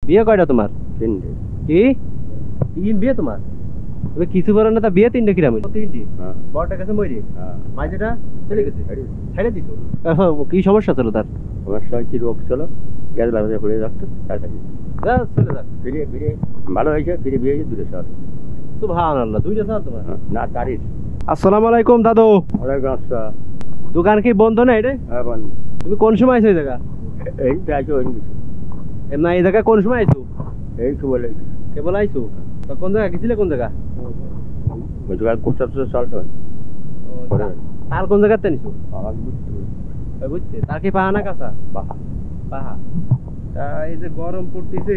বিয়ে কয়টা তোমার? তিনটে। কি তিন বিয়ে তোমার? তুমি কিছু বলো না, তা বিয়ে তিনটে কিরাম হইলো? তিনটি। বড়টা গেছে মইরে, মাঝেটা চলে গেছে, ছেড়ে দিছো। কি সমস্যা ছিল তার? সমস্যা কি রোগ ছিল, গ্যাস বাজারে পড়ে যাচ্ছে, চলে যাক। ফিরে ফিরে ভালো হয়েছে, ফিরে বিয়ে হয়েছে 2 সাল। সুবহানাল্লাহ, 2 সাল তোমার? না, 4। আসসালামু আলাইকুম দাদু। ওয়ালাইকুম আসসালাম। দোকান কি বন্ধ না এটা? হ্যাঁ বন্ধ। তুমি কোন সময় আইছো এই জায়গা? এই তো আইছো, এই কিছু না, এই জায়গা কোন সময় আইছো? এই তো বলে কেবল আইছো? তো কোন জায়গা গেছিলে, কোন জায়গা? ওই জায়গা করতে চলতে হয়। তার কোন জায়গাতে নিছো? আমাকে বুঝতে তার কি পাহা না কাঁচা? পাহা। তা এই যে গরম পড়তেছে,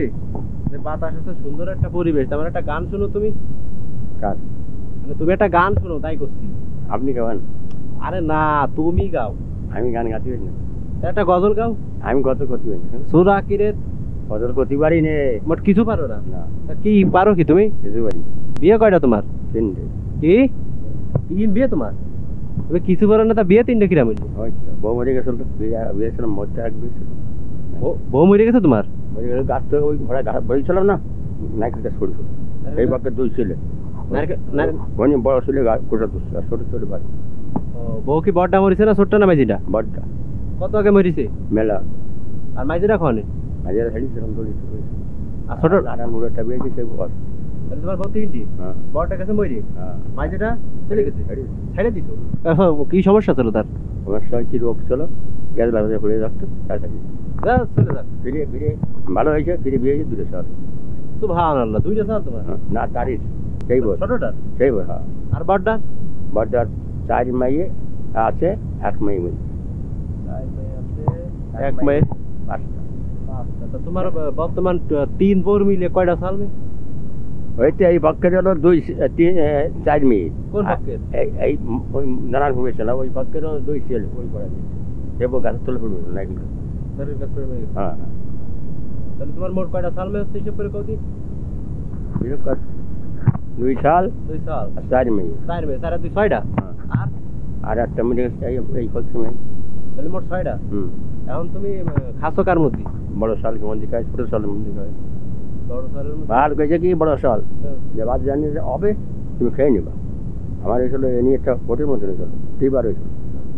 যে বাতাস আছে, সুন্দর একটা পরিবেশ, তেমন একটা গান শোনো তুমি। কাজ মানে তুমি একটা গান শোনো, তাই করছি। আপনি গান? আরে না, তুমি গাও। আমি গান গাতে পারি না। একটা গজল গাও। আমি কত করতে পারি না। সুরা কিরেত গজল করতে পারি নে। মোট কিছু পারো না? না। তা কি পারো কি তুমি? কিছু পারি। বিয়ে কয়টা তোমার? 3টে। কি তিন বিয়ে তোমার? তুমি কিছু পারো না, তা বিয়ে 3টে কিরাম হইলো? বউ মরে গেছিল, বিয়ে ছিল মরতে রাখবি। বউ মরে গেছে তোমার? গাছ তো ওই ঘোড়া বইছিলাম না, নাইকেল গাছ পড়েছিল। এই পক্ষে 2 ছেলে, বড় ছেলে কোটা 2, আর ছোট ছোট বাড়ি। বউ কি বড়টা মরিছে না ছোটটা, না মাইজিটা? বড়টা। কত আগে মরিছে? মেলা। আর মাইজিটা খনে? মাইজিটা হেডিছিলাম দড়ি তো। আর ছোট আটা মুড়াটা বিয়ে গেছে ঘর। তাহলে তোমার বউ 3টি? বড়টা গেছে মরে, মাইজিটা চলে গেছে, ছেড়ে দিছো। কি সমস্যা ছিল তার? সমস্যা কি রোগ ছিল, গ্যাস বাজারে পড়ে যাচ্ছে, চলে যাক। ফিরে ফিরে ভালো হয়েছে, ফিরে বিয়ে হয়েছে 2 সাল। সুবহানাল্লাহ, 2 সাল তোমার? না, 4। সেই বল ছোটটা? সেই বল। হ্যাঁ। আর বড়টা? বড়টার 4 মেয়ে আছে, 1 মেয়ে মরে। 1 মেয়ে 5টা। তো তোমার বর্তমান 3 বউর মিলে কয়টা সাল? হইতে এই পক্ষের হলো 4 মেয়ে। কোন পক্ষের? এই ওই নানান ভূমিছে না, ওই পক্ষেরও 2 ছেলে। ওই করা দিয়েছে, সে বউ গাছের তলে পড়বে না। হ্যাঁ। তাহলে তোমার মোট কয়টা সাল হচ্ছে হিসাব করে কও দি? 2 সাল। 2 সাল আর 4 মেয়ে। 4 মেয়ে, 4 আর 2 6টা। আর একটা মেয়ে এই পক্ষে মেয়ে। তাহলে মোট 6টা। এখন তুমি খাসো কার মধ্যে? বড় সাল কি মন্দির খায়, ছোট সালের মন্দির খায়? বড় সালের মধ্যে। ভালো কইছে কি বড় সাল, যে বাদ জানি যে হবে তুমি খেয়ে নিবা। আমার হয়েছিল এ নিয়ে একটা কোটির মধ্যে হয়েছিল, 3বার হয়েছিল।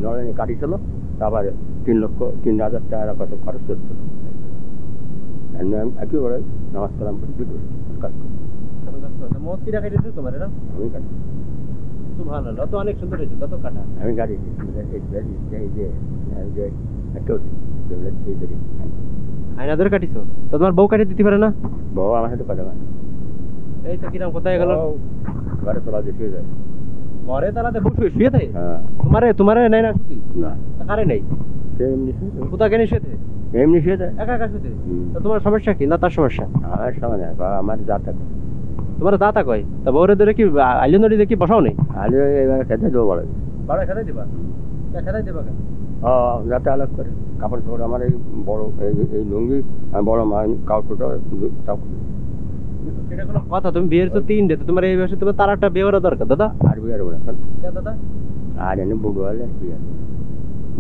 নড়ানি কাটিছিল, তারপরে 3,00,000 টাকা কত খরচ করছিল। আমি একেবারে নামাজ কালাম করে কাজ করি। মদ কি রাখাই দিয়েছে তোমার? এরা আমি কাটি। সুবহানাল্লাহ, তো অনেক সুন্দর হয়েছে, তত কাটা। আমি গাড়ি আয়না ধরে কাটিছো? তো তোমার বউ কাটি দিতে পারে না? বউ আমার সাথে কথা না। এই তো কিরাম কোথায় গেল? ঘরে তোলা দিয়ে শুয়ে যায়। ঘরে তালাতে বসে শুয়ে থাকে? হ্যাঁ। তোমারে নাই না শুতি? না। কারে নাই? এমনি কোথা কেন শুয়ে থাকে? এমনি শুয়ে যায়, একা একা শুয়ে থাকে। তো তোমার সমস্যা কি, না তার সমস্যা? আমার সমস্যা আমার যাতা। তোমার দাতা কয়? তা বউরে ধরে কি আইলেন নড়ি দেখি বসাও নেই? আলু এবার খেতে দেবো বলে। বড় খেতে দিবা? খেতে দিবা কেন? যাতে আলাদা করে কাপড় চোপড় আমার এই বড় এই লুঙ্গি আর বড় কাপড়টা এটা কোনো কথা? তুমি বিয়ের তো 3টে, তো তোমার এই বয়সে তোমার তার একটা বিয়ে করা দরকার দাদা। আর বিয়ে হবো না দাদা। আর এনে বউ হলে বিয়ে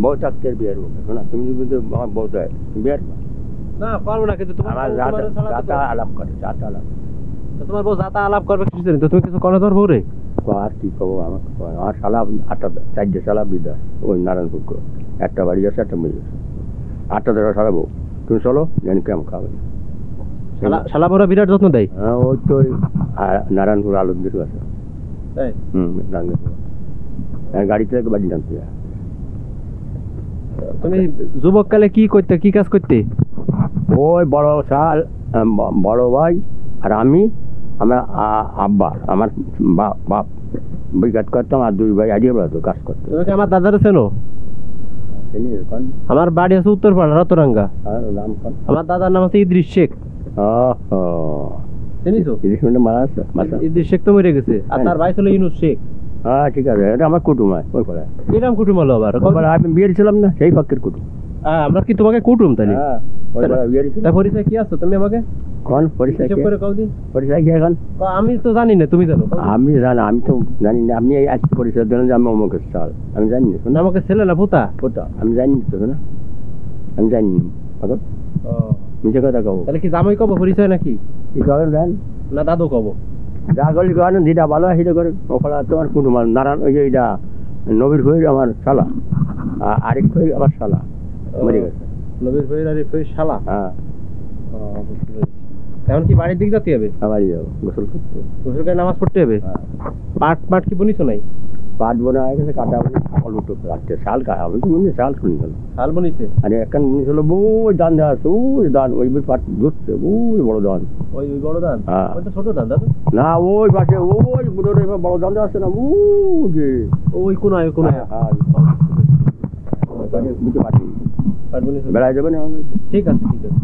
বউ থাকতে বিয়ে হবো না। তুমি কিন্তু আমার বউ দেয় বিয়ে না পারবো না, কিন্তু তোমার যাতা আলাপ করে, যাতা আলাপ। তোমার বউ যাতা আলাপ করবে কিছু জানি তো, তুমি কিছু কোনো ধর বউ রে? আর কি কবো, আমার শালা 4টে শালা বিদা ওই নারায়ণপুর। একটা বাড়ি আছে, একটা মেয়ে আছে, 8টা ধরা শালা বউ। তুমি চলো জানি কেমন খাবে। শালা বড় বিরাট যত্ন দেয়। হ্যাঁ, ওই তো নারায়ণপুর আলুর দিকে আছে। গাড়িতে বাড়ি টানতে যায়। তুমি যুবককালে কি করতে, কি কাজ করতে? ওই বড় শাল, বড় ভাই আর আমি, আমার আব্বা, আমার বাপ বই কাজ করতাম, আর 2 ভাই আইডিয়া বেড়াতো কাজ করতো। তুমি আমার দাদার চেনো? আমার বাড়ি আছে উত্তরপাড়া, রতরাঙ্গা। আমার দাদার নাম আছে ইদ্রিস শেখ। ইদ্রিস শেখ তো মরে গেছে, আর তার ভাই ছিল ইউনুস শেখ। হ্যাঁ ঠিক আছে, এটা আমার কুটুম হয়। ওই পাড়ায় কিরাম কুটুম হলো আবার? আমি বিয়ে দিয়েছিলাম না, সেই পক্ষের কুটুম। আমরা কি তোমাকে কুটুম? তাহলে পরিচয় কি আছে তুমি আমাকে? কোন পরিচয় করে কও দি। পরিচয় কি এখন? আমি তো জানি না, তুমি জানো? আমি জানি, আমি তো জানি না। আপনি আজ পরিচয় দেন যে আমি অমুকের চাল, আমি জানি না। আমাকে ছেলে না পোতা? পোতা আমি জানি তো না, আমি জানি না। মিছে কথা কব তাহলে কি জামাই কব পরিচয় নাকি কি কবেন দেন না দাদু কব যা করলি করেন যেটা ভালো হয় সেটা করেন ওখানে তোমার কুটুমার নারায়ণ ওই যে এইটা নবীর হয়ে আমার শালা আরেক হয়ে আমার শালা মরে গেছে নবীর ভাইয়ের আর ফের শালা হ্যাঁ বুঝতে পেরেছি। এখন কি বাড়ির দিক যেতে হবে আবারই যাবো গোসল করতে গোসল করে নামাজ পড়তে হবে হ্যাঁ পাট পাট কি বনিছো নাই পাট বোনা হয়ে গেছে কাটা অল্প টুক রাখছে শাল কাটা আমি তো মনে শাল শুনি গেল হাল বনিছে আর একখান জিনিস হলো ওই দান দেওয়া আছে ওই দান ওই পাট ধরছে ওই বড় দান ওই ওই বড় ধান হ্যাঁ। ওই তো ছোট ধান দাদু না ওই পাশে ওই বুড়োর এবার বড় দান দেওয়া আছে না ও যে ওই কোনায় ওই কোনায় হ্যাঁ বুঝতে পারছি পাট বনিছে বেড়ায় যাবে না ঠিক আছে ঠিক আছে